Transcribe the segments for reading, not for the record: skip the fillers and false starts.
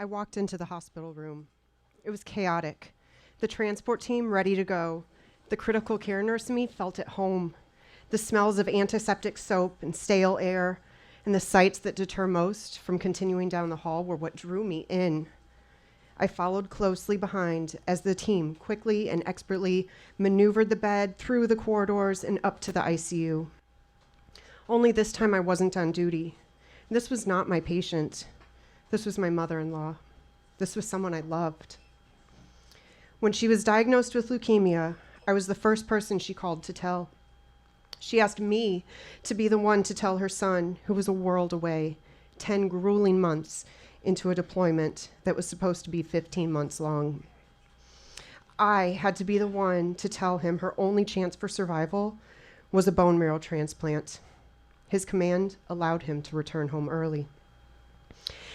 I walked into the hospital room. It was chaotic. The transport team ready to go. The critical care nurse in me felt at home. The smells of antiseptic soap and stale air and the sights that deter most from continuing down the hall were what drew me in. I followed closely behind as the team quickly and expertly maneuvered the bed through the corridors and up to the ICU. Only this time I wasn't on duty. This was not my patient. This was my mother-in-law. This was someone I loved. When she was diagnosed with leukemia, I was the first person she called to tell. She asked me to be the one to tell her son, who was a world away, 10 grueling months into a deployment that was supposed to be 15 months long. I had to be the one to tell him her only chance for survival was a bone marrow transplant. His command allowed him to return home early.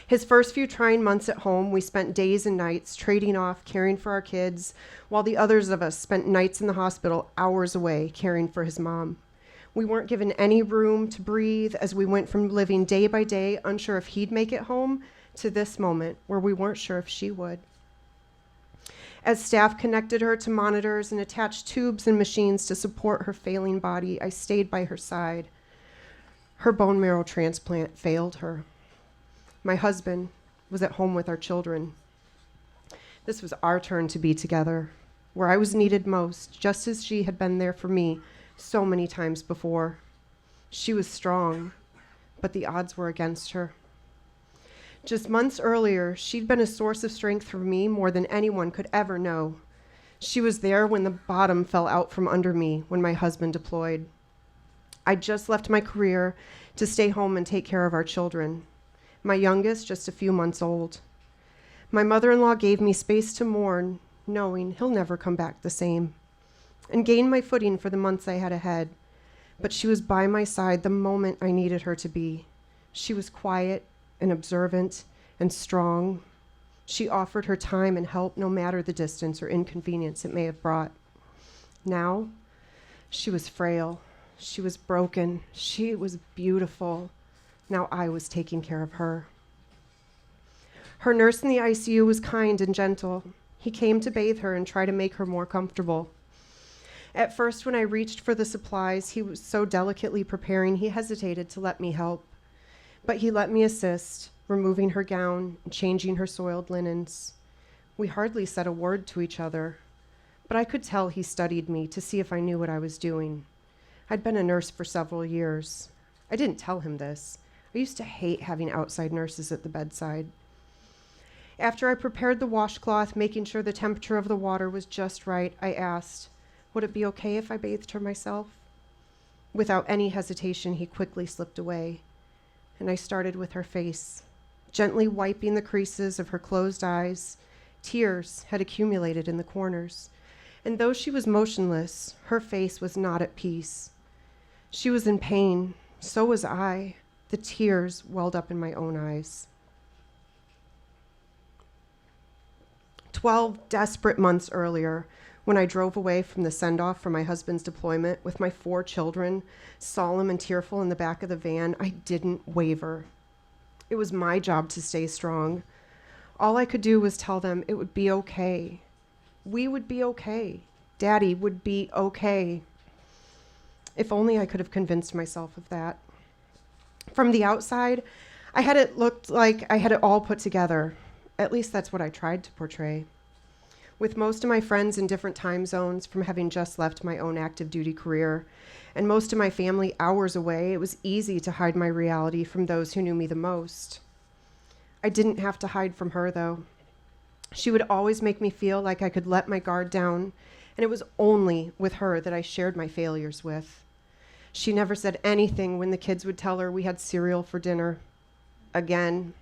His first few trying months at home, we spent days and nights trading off, caring for our kids, while the others of us spent nights in the hospital, hours away, caring for his mom. We weren't given any room to breathe as we went from living day by day, unsure if he'd make it home, to this moment where we weren't sure if she would. As staff connected her to monitors and attached tubes and machines to support her failing body, I stayed by her side. Her bone marrow transplant failed her. My husband was at home with our children. This was our turn to be together, where I was needed most, just as she had been there for me so many times before. She was strong, but the odds were against her. Just months earlier, she'd been a source of strength for me more than anyone could ever know. She was there when the bottom fell out from under me when my husband deployed. I'd just left my career to stay home and take care of our children. My youngest just a few months old. My mother-in-law gave me space to mourn, knowing he'll never come back the same, and gain my footing for the months I had ahead. But she was by my side the moment I needed her to be. She was quiet and observant and strong. She offered her time and help no matter the distance or inconvenience it may have brought. Now, she was frail. She was broken. She was beautiful. Now I was taking care of her. Her nurse in the ICU was kind and gentle. He came to bathe her and try to make her more comfortable. At first, when I reached for the supplies he was so delicately preparing, he hesitated to let me help. But he let me assist, removing her gown and changing her soiled linens. We hardly said a word to each other, but I could tell he studied me to see if I knew what I was doing. I'd been a nurse for several years. I didn't tell him this. I used to hate having outside nurses at the bedside. After I prepared the washcloth, making sure the temperature of the water was just right, I asked, would it be okay if I bathed her myself? Without any hesitation, he quickly slipped away, and I started with her face, gently wiping the creases of her closed eyes. Tears had accumulated in the corners, and though she was motionless, her face was not at peace. She was in pain, so was I. The tears welled up in my own eyes. 12 desperate months earlier, when I drove away from the send-off for my husband's deployment with my 4 children, solemn and tearful in the back of the van, I didn't waver. It was my job to stay strong. All I could do was tell them it would be okay. We would be okay. Daddy would be okay. If only I could have convinced myself of that. From the outside, I had it looked like I had it all put together. At least that's what I tried to portray. With most of my friends in different time zones from having just left my own active duty career, and most of my family hours away, it was easy to hide my reality from those who knew me the most. I didn't have to hide from her, though. She would always make me feel like I could let my guard down, and it was only with her that I shared my failures with. She never said anything when the kids would tell her we had cereal for dinner. Again.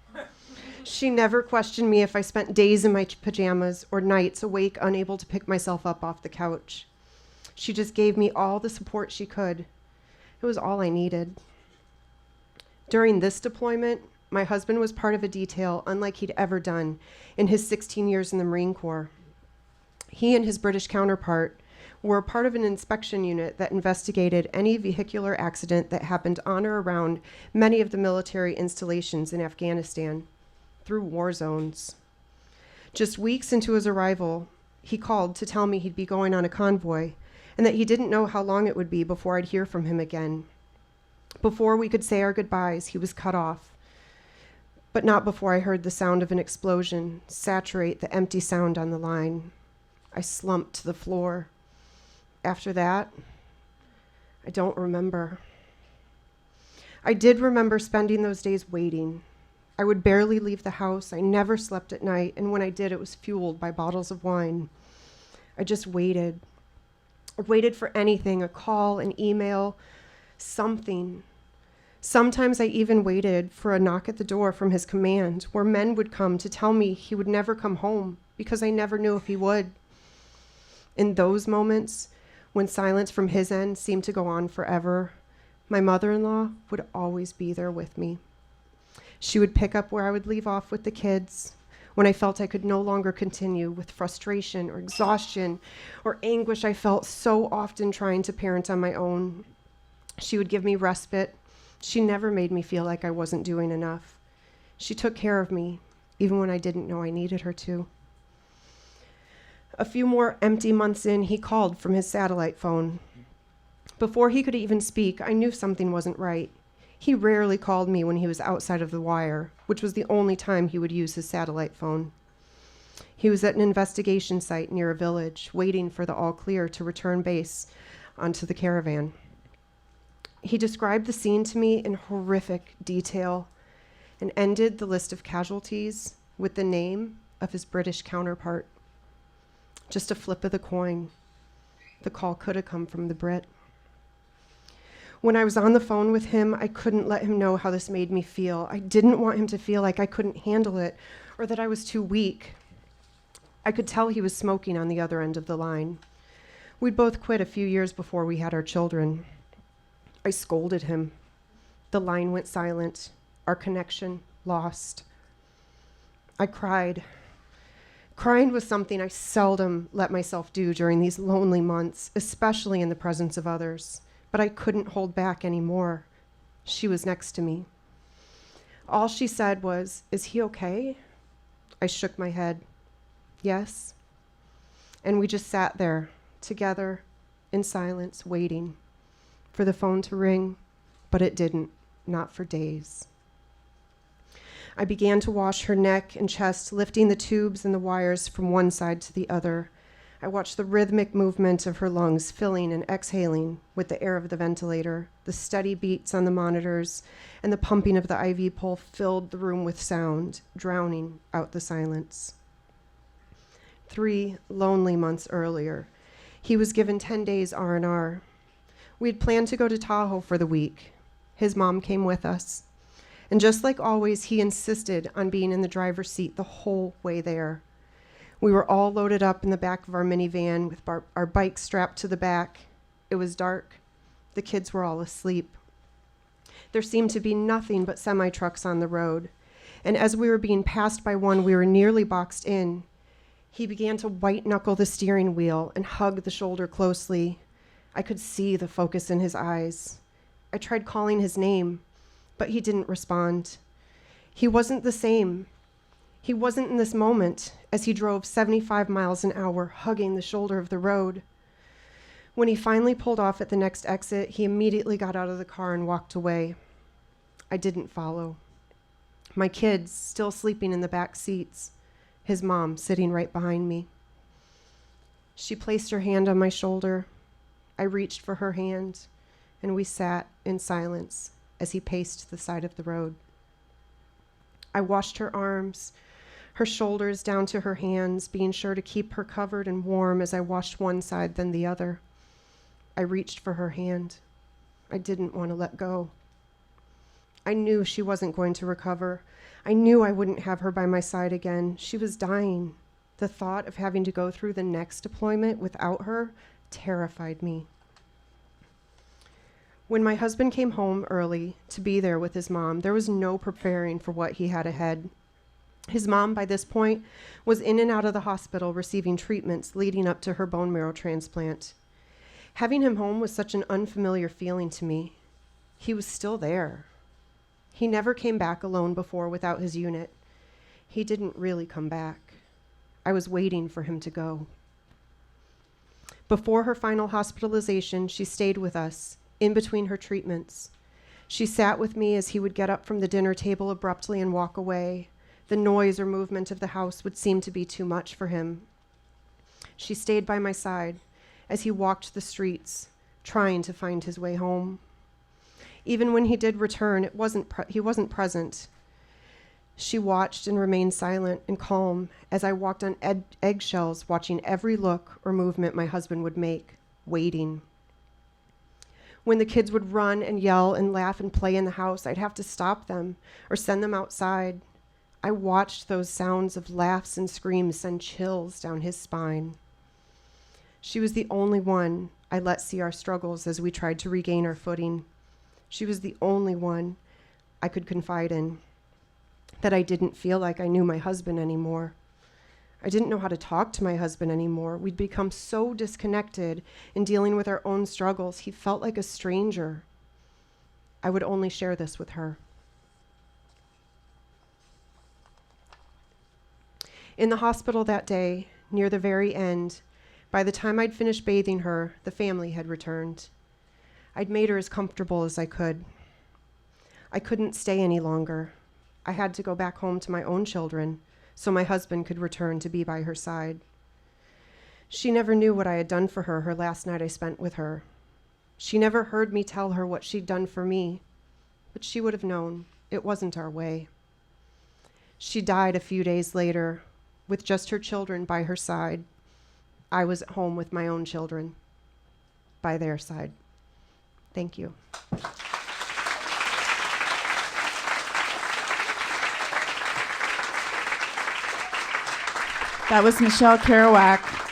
She never questioned me if I spent days in my pajamas or nights awake, unable to pick myself up off the couch. She just gave me all the support she could. It was all I needed. During this deployment, my husband was part of a detail unlike he'd ever done in his 16 years in the Marine Corps. He and his British counterpart were part of an inspection unit that investigated any vehicular accident that happened on or around many of the military installations in Afghanistan. through war zones. Just weeks into his arrival, he called to tell me he'd be going on a convoy and that he didn't know how long it would be before I'd hear from him again. Before we could say our goodbyes, he was cut off, but not before I heard the sound of an explosion saturate the empty sound on the line. I slumped to the floor. After that, I don't remember. I did remember spending those days waiting. I would barely leave the house. I never slept at night, and when I did, it was fueled by bottles of wine. I just waited. I waited for anything, a call, an email, something. Sometimes I even waited for a knock at the door from his command, where men would come to tell me he would never come home, because I never knew if he would. In those moments, when silence from his end seemed to go on forever, my mother-in-law would always be there with me. She would pick up where I would leave off with the kids when I felt I could no longer continue with frustration or exhaustion or anguish I felt so often trying to parent on my own. She would give me respite. She never made me feel like I wasn't doing enough. She took care of me, even when I didn't know I needed her to. A few more empty months in, he called from his satellite phone. Before he could even speak, I knew something wasn't right. He rarely called me when he was outside of the wire, which was the only time he would use his satellite phone. He was at an investigation site near a village, waiting for the all clear to return base onto the caravan. He described the scene to me in horrific detail and ended the list of casualties with the name of his British counterpart. Just a flip of the coin. The call could have come from the Brit. When I was on the phone with him, I couldn't let him know how this made me feel. I didn't want him to feel like I couldn't handle it or that I was too weak. I could tell he was smoking on the other end of the line. We'd both quit a few years before we had our children. I scolded him. The line went silent. Our connection lost. I cried. Crying was something I seldom let myself do during these lonely months, especially in the presence of others. But I couldn't hold back anymore. She was next to me. All she said was, "Is he okay?" I shook my head. Yes. And we just sat there, together, in silence, waiting for the phone to ring, but it didn't, not for days. I began to wash her neck and chest, lifting the tubes and the wires from one side to the other. I watched the rhythmic movement of her lungs filling and exhaling with the air of the ventilator. The steady beats on the monitors and the pumping of the IV pole filled the room with sound, drowning out the silence. 3 lonely months earlier, he was given 10 days R&R. We'd planned to go to Tahoe for the week. His mom came with us. And just like always, he insisted on being in the driver's seat the whole way there. We were all loaded up in the back of our minivan with our bikes strapped to the back. It was dark. The kids were all asleep. There seemed to be nothing but semi-trucks on the road. And as we were being passed by one, we were nearly boxed in. He began to white-knuckle the steering wheel and hug the shoulder closely. I could see the focus in his eyes. I tried calling his name, but he didn't respond. He wasn't the same. He wasn't in this moment as he drove 75 miles an hour, hugging the shoulder of the road. When he finally pulled off at the next exit, he immediately got out of the car and walked away. I didn't follow. My kids still sleeping in the back seats, his mom sitting right behind me. She placed her hand on my shoulder. I reached for her hand, and we sat in silence as he paced the side of the road. I washed her arms, her shoulders down to her hands, being sure to keep her covered and warm as I washed one side then the other. I reached for her hand. I didn't want to let go. I knew she wasn't going to recover. I knew I wouldn't have her by my side again. She was dying. The thought of having to go through the next deployment without her terrified me. When my husband came home early to be there with his mom, there was no preparing for what he had ahead. His mom, by this point, was in and out of the hospital receiving treatments leading up to her bone marrow transplant. Having him home was such an unfamiliar feeling to me. He was still there. He never came back alone before without his unit. He didn't really come back. I was waiting for him to go. Before her final hospitalization, she stayed with us, in between her treatments. She sat with me as he would get up from the dinner table abruptly and walk away. The noise or movement of the house would seem to be too much for him. She stayed by my side as he walked the streets, trying to find his way home. Even when he did return, he wasn't present. She watched and remained silent and calm as I walked on eggshells, watching every look or movement my husband would make, waiting. When the kids would run and yell and laugh and play in the house, I'd have to stop them or send them outside. I watched those sounds of laughs and screams send chills down his spine. She was the only one I let see our struggles as we tried to regain our footing. She was the only one I could confide in, that I didn't feel like I knew my husband anymore. I didn't know how to talk to my husband anymore. We'd become so disconnected in dealing with our own struggles. He felt like a stranger. I would only share this with her. In the hospital that day, near the very end, by the time I'd finished bathing her, the family had returned. I'd made her as comfortable as I could. I couldn't stay any longer. I had to go back home to my own children so my husband could return to be by her side. She never knew what I had done for her last night I spent with her. She never heard me tell her what she'd done for me, but she would have known it wasn't our way. She died a few days later with just her children by her side. I was at home with my own children by their side. Thank you. That was Michelle Kerouac.